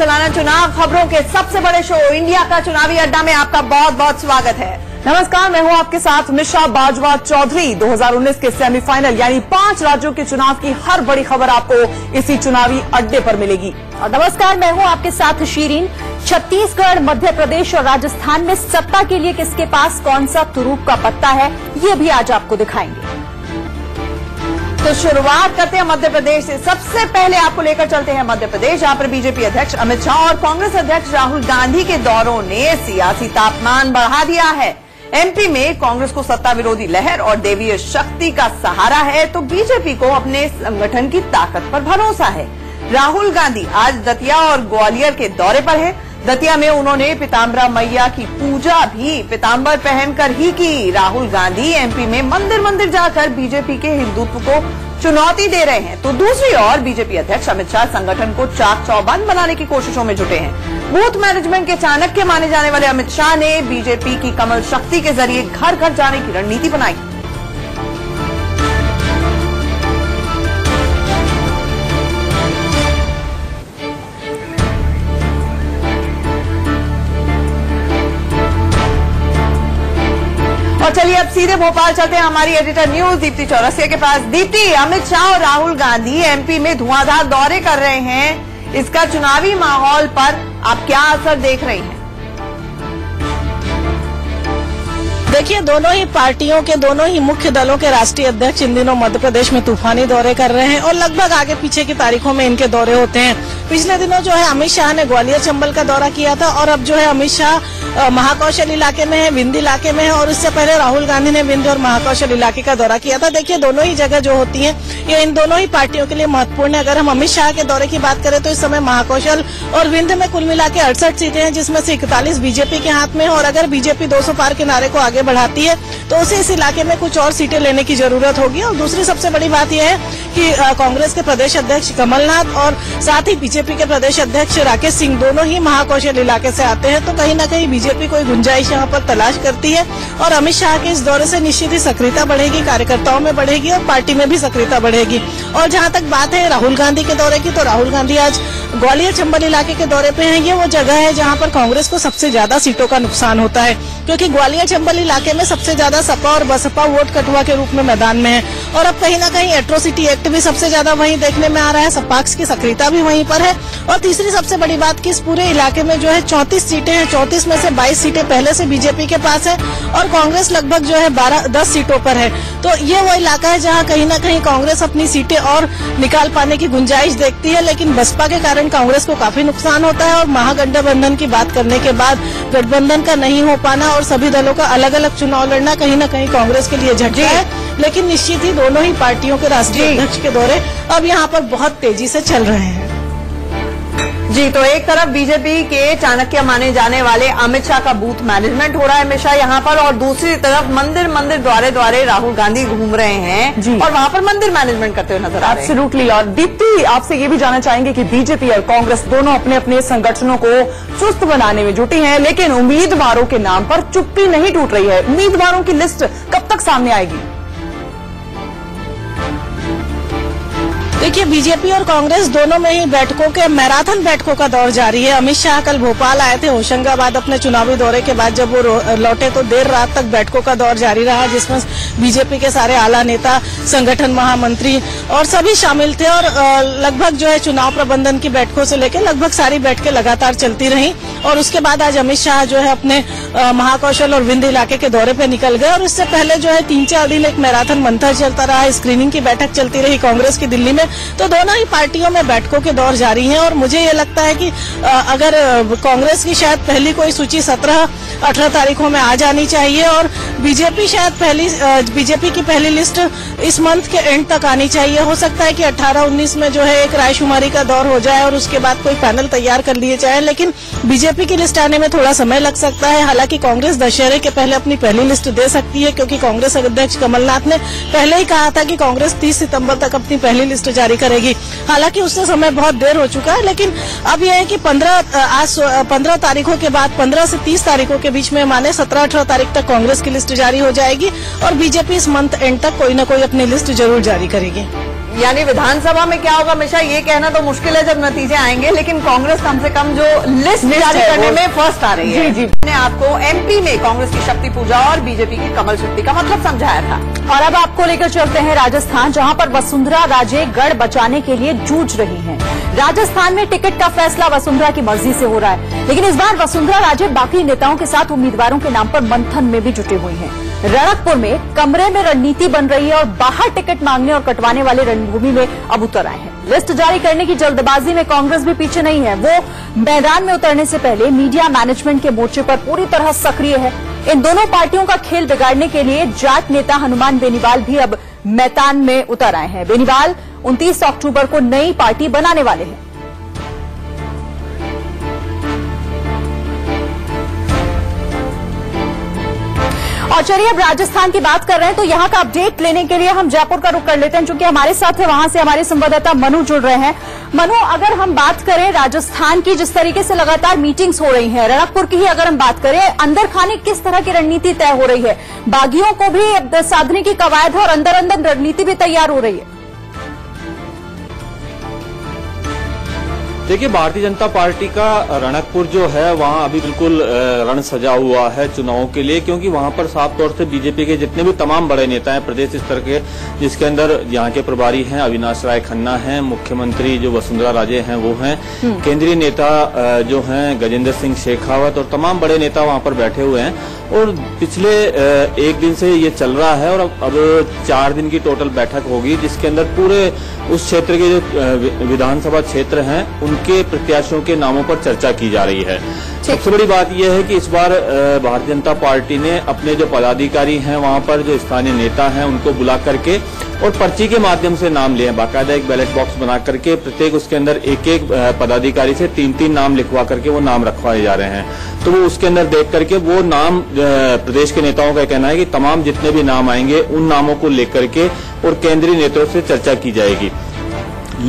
चलाना चुनाव खबरों के सबसे बड़े शो इंडिया का चुनावी अड्डा में आपका बहुत बहुत स्वागत है। नमस्कार, मैं हूं आपके साथ मिशा बाजवा चौधरी। 2019 के सेमीफाइनल यानी 5 राज्यों के चुनाव की हर बड़ी खबर आपको इसी चुनावी अड्डे पर मिलेगी। और नमस्कार, मैं हूं आपके साथ शीरीन। छत्तीसगढ़, मध्य प्रदेश और राजस्थान में सत्ता के लिए किसके पास कौन सा तुरूप का पत्ता है, ये भी आज आपको दिखाएंगे। तो शुरुआत करते हैं मध्य प्रदेश से। सबसे पहले आपको लेकर चलते हैं मध्य प्रदेश, जहां पर बीजेपी अध्यक्ष अमित शाह और कांग्रेस अध्यक्ष राहुल गांधी के दौरों ने सियासी तापमान बढ़ा दिया है। एमपी में कांग्रेस को सत्ता विरोधी लहर और देवीय शक्ति का सहारा है, तो बीजेपी को अपने संगठन की ताकत पर भरोसा है। राहुल गांधी आज दतिया और ग्वालियर के दौरे पर है। दतिया में उन्होंने पीताम्बरा मैया की पूजा भी पीताम्बर पहनकर ही की। राहुल गांधी एमपी में मंदिर मंदिर जाकर बीजेपी के हिंदुत्व को चुनौती दे रहे हैं, तो दूसरी ओर बीजेपी अध्यक्ष अमित शाह संगठन को चाक चौबंद बनाने की कोशिशों में जुटे हैं। बूथ मैनेजमेंट के चाणक्य माने जाने वाले अमित शाह ने बीजेपी की कमल शक्ति के जरिए घर घर जाने की रणनीति बनाई। और चलिए अब सीधे भोपाल चलते हैं हमारी एडिटर न्यूज दीप्ति चौरसिया के पास। दीप्ति, अमित शाह और राहुल गांधी एमपी में धुआंधार दौरे कर रहे हैं, इसका चुनावी माहौल पर आप क्या असर देख रही हैं? देखिए, दोनों ही पार्टियों के दोनों ही मुख्य दलों के राष्ट्रीय अध्यक्ष इन दिनों मध्य प्रदेश में तूफानी दौरे कर रहे हैं और लगभग आगे पीछे की तारीखों में इनके दौरे होते हैं। पिछले दिनों जो है अमित शाह ने ग्वालियर चंबल का दौरा किया था और अब जो है अमित शाह महाकौशल इलाके में है, विंध्य इलाके में है, और इससे पहले राहुल गांधी ने विंध्य और महाकौशल इलाके का दौरा किया था। देखिए, दोनों ही जगह जो होती है ये इन दोनों ही पार्टियों के लिए महत्वपूर्ण है। अगर हम अमित शाह के दौरे की बात करें तो इस समय महाकौशल और विंध्य में कुल मिला के 68 सीटें हैं, जिसमें से 41 बीजेपी के हाथ में है। और अगर बीजेपी 200 पार के नारे को आगे बढ़ाती है तो उसे इस इलाके में कुछ और सीटें लेने की जरूरत होगी। और दूसरी सबसे बड़ी बात यह है कि कांग्रेस के प्रदेश अध्यक्ष कमलनाथ और साथ ही बीजेपी के प्रदेश अध्यक्ष राकेश सिंह दोनों ही महाकौशल इलाके से आते हैं, तो कहीं न कहीं बीजेपी कोई गुंजाइश यहाँ पर तलाश करती है। और अमित शाह के इस दौरे से निश्चित ही सक्रियता बढ़ेगी, कार्यकर्ताओं में बढ़ेगी और पार्टी में भी सक्रियता बढ़ेगी। और जहाँ तक बात है राहुल गांधी के दौरे की, तो राहुल गांधी आज ग्वालियर चंबल इलाके के दौरे पे हैं। ये वो जगह है जहाँ पर कांग्रेस को सबसे ज्यादा सीटों का नुकसान होता है, क्योंकि ग्वालियर चंबल इलाके में सबसे ज्यादा सपा और बसपा वोट कटुआ के रूप में मैदान में है। और अब कहीं न कहीं एट्रोसिटी एक्ट भी सबसे ज्यादा वहीं देखने में आ रहा है, सपाक्स की सक्रियता भी वहीं पर है। और तीसरी सबसे बड़ी बात कि इस पूरे इलाके में जो है 34 सीटें हैं, 34 में से 22 सीटें पहले से बीजेपी के पास है और कांग्रेस लगभग जो है 10 सीटों पर है। तो ये वो इलाका है जहाँ कहीं न कहीं कांग्रेस अपनी सीटें और निकाल पाने की गुंजाइश देखती है, लेकिन बसपा के कारण कांग्रेस को काफी नुकसान होता है। और महागठबंधन की बात करने के बाद गठबंधन का नहीं हो पाना और सभी दलों का अलग अलग चुनाव लड़ना कहीं न कहीं कांग्रेस के लिए झटका है। लेकिन निश्चित ही दोनों ही पार्टियों के राष्ट्रीय अध्यक्ष के दौरे अब यहाँ पर बहुत तेजी से चल रहे हैं। जी, तो एक तरफ बीजेपी के चाणक्य माने जाने वाले अमित शाह का बूथ मैनेजमेंट हो रहा है हमेशा यहाँ पर, और दूसरी तरफ मंदिर मंदिर द्वारे द्वारे राहुल गांधी घूम रहे हैं और वहां पर मंदिर मैनेजमेंट करते हुए नजर आ रहे हैं। एब्सोल्युटली। और दीप्ति, आपसे ये भी जानना चाहेंगे कि बीजेपी और कांग्रेस दोनों अपने अपने संगठनों को चुस्त बनाने में जुटी हैं, लेकिन उम्मीदवारों के नाम पर चुप्पी नहीं टूट रही है। उम्मीदवारों की लिस्ट कब तक सामने आएगी? देखिए, बीजेपी और कांग्रेस दोनों में ही बैठकों के मैराथन बैठकों का दौर जारी है। अमित शाह कल भोपाल आए थे होशंगाबाद अपने चुनावी दौरे के बाद, जब वो लौटे तो देर रात तक बैठकों का दौर जारी रहा, जिसमें बीजेपी के सारे आला नेता, संगठन महामंत्री और सभी शामिल थे। और लगभग जो है चुनाव प्रबंधन की बैठकों से लेकर लगभग सारी बैठकें लगातार चलती रही। और उसके बाद आज अमित शाह जो है अपने महाकौशल और विंध्य इलाके के दौरे पे निकल गए। और इससे पहले जो है 3-4 दिन एक मैराथन मंथन चलता रहा, स्क्रीनिंग की बैठक चलती रही कांग्रेस की दिल्ली में। तो दोनों ही पार्टियों में बैठकों के दौर जारी हैं। और मुझे ये लगता है कि अगर कांग्रेस की शायद पहली कोई सूची 17-18 तारीखों में आ जानी चाहिए और बीजेपी शायद बीजेपी की पहली लिस्ट इस मंथ के एंड तक आनी चाहिए। हो सकता है कि 18-19 में जो है एक रायशुमारी का दौर हो जाए और उसके बाद कोई पैनल तैयार कर लिए जाए, लेकिन बीजेपी की लिस्ट आने में थोड़ा समय लग सकता है। हालांकि कांग्रेस दशहरे के पहले अपनी पहली लिस्ट दे सकती है, क्योंकि कांग्रेस अध्यक्ष कमलनाथ ने पहले ही कहा था कि कांग्रेस 30 सितंबर तक अपनी पहली लिस्ट जारी करेगी। हालांकि उससे समय बहुत देर हो चुका है, लेकिन अब यह है कि 15 तारीखों के बाद 15 से 30 तारीखों के बीच में माने 17-18 तारीख तक कांग्रेस की लिस्ट जारी हो जाएगी और बीजेपी इस मंथ एंड तक कोई न कोई अपनी लिस्ट जरूर जारी करेगी। यानी विधानसभा में क्या होगा हमेशा ये कहना तो मुश्किल है जब नतीजे आएंगे, लेकिन कांग्रेस कम से कम जो लिस्ट जारी करने में फर्स्ट आ रही है। जी। मैंने आपको एमपी में कांग्रेस की शक्ति पूजा और बीजेपी की कमल शक्ति का मतलब समझाया था। और अब आपको लेकर चलते हैं राजस्थान, जहां पर वसुंधरा राजे गढ़ बचाने के लिए जूझ रही हैं। राजस्थान में टिकट का फैसला वसुंधरा की मर्जी से हो रहा है, लेकिन इस बार वसुंधरा राजे बाकी नेताओं के साथ उम्मीदवारों के नाम पर मंथन में भी जुटी हुई हैं। रणकपुर में कमरे में रणनीति बन रही है और बाहर टिकट मांगने और कटवाने वाले रणभूमि में अब उतर आए हैं। लिस्ट जारी करने की जल्दबाजी में कांग्रेस भी पीछे नहीं है। वो मैदान में उतरने से पहले मीडिया मैनेजमेंट के मोर्चे पर पूरी तरह सक्रिय है। इन दोनों पार्टियों का खेल बिगाड़ने के लिए जाट नेता हनुमान बेनीवाल भी अब मैदान में उतर आए हैं। बेनीवाल 29 अक्टूबर को नई पार्टी बनाने वाले हैं। और चलिए अब राजस्थान की बात कर रहे हैं, तो यहाँ का अपडेट लेने के लिए हम जयपुर का रुख कर लेते हैं, क्योंकि हमारे साथ है वहां से हमारे संवाददाता मनु जुड़ रहे हैं। मनु, अगर हम बात करें राजस्थान की, जिस तरीके से लगातार मीटिंग्स हो रही हैं, रणकपुर की ही अगर हम बात करें, अंदर खाने किस तरह की रणनीति तय हो रही है? बागियों को भी साधने की कवायद है और अंदर अंदर रणनीति भी तैयार हो रही है। देखिए, भारतीय जनता पार्टी का रणकपुर जो है वहां अभी बिल्कुल रण सजा हुआ है चुनावों के लिए, क्योंकि वहां पर साफ तौर से बीजेपी के जितने भी तमाम बड़े नेता हैं प्रदेश स्तर के, जिसके अंदर यहाँ के प्रभारी हैं अविनाश राय खन्ना हैं, मुख्यमंत्री जो वसुंधरा राजे हैं वो हैं, केंद्रीय नेता जो हैं गजेंद्र सिंह शेखावत और तमाम बड़े नेता वहां पर बैठे हुए हैं। और पिछले एक दिन से ये चल रहा है और अब 4 दिन की टोटल बैठक होगी, जिसके अंदर पूरे उस क्षेत्र के जो विधानसभा क्षेत्र हैं उनके प्रत्याशियों के नामों पर चर्चा की जा रही है। सबसे बड़ी बात यह है कि इस बार भारतीय जनता पार्टी ने अपने जो पदाधिकारी हैं वहां पर जो स्थानीय नेता हैं उनको बुला करके और पर्ची के माध्यम से नाम लिए हैं। बाकायदा एक बैलेट बॉक्स बना करके प्रत्येक उसके अंदर एक एक पदाधिकारी से 3-3 नाम लिखवा करके वो नाम रखवाए जा रहे हैं। तो वो उसके अंदर देख करके वो नाम प्रदेश के नेताओं का कहना है कि तमाम जितने भी नाम आएंगे उन नामों को लेकर के और केंद्रीय नेताओं से चर्चा की जाएगी।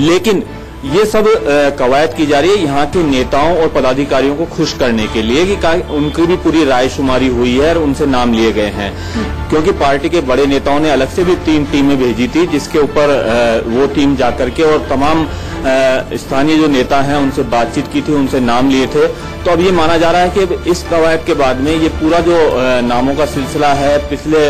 लेकिन ये सब कवायद की जा रही है यहाँ के नेताओं और पदाधिकारियों को खुश करने के लिए कि उनकी भी पूरी रायशुमारी हुई है और उनसे नाम लिए गए हैं, क्योंकि पार्टी के बड़े नेताओं ने अलग से भी 3 टीमें भेजी थी, जिसके ऊपर वो टीम जाकर के और तमाम स्थानीय जो नेता हैं उनसे बातचीत की थी, उनसे नाम लिए थे। तो अब ये माना जा रहा है कि इस कवायद के बाद में ये पूरा जो नामों का सिलसिला है पिछले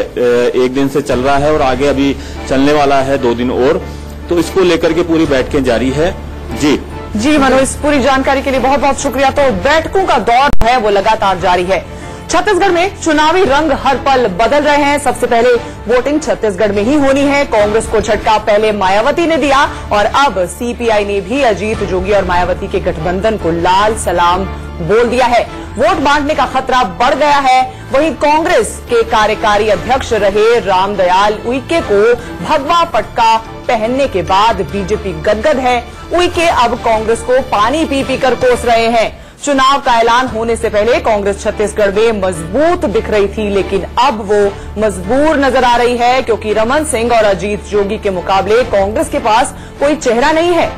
1 दिन से चल रहा है और आगे अभी चलने वाला है 2 दिन और, तो इसको लेकर के पूरी बैठकें जारी है। जी मनु, इस पूरी जानकारी के लिए बहुत बहुत शुक्रिया। तो बैठकों का दौर है वो लगातार जारी है। छत्तीसगढ़ में चुनावी रंग हर पल बदल रहे हैं। सबसे पहले वोटिंग छत्तीसगढ़ में ही होनी है। कांग्रेस को झटका पहले मायावती ने दिया और अब सीपीआई ने भी अजीत जोगी और मायावती के गठबंधन को लाल सलाम बोल दिया है। वोट बांटने का खतरा बढ़ गया है। वहीं कांग्रेस के कार्यकारी अध्यक्ष रहे रामदयाल उइके को भगवा पटका पहनने के बाद बीजेपी गदगद है। उइके अब कांग्रेस को पानी पी पी कर कोस रहे हैं। चुनाव का ऐलान होने से पहले कांग्रेस छत्तीसगढ़ में मजबूत दिख रही थी, लेकिन अब वो मजबूर नजर आ रही है, क्योंकि रमन सिंह और अजीत जोगी के मुकाबले कांग्रेस के पास कोई चेहरा नहीं है।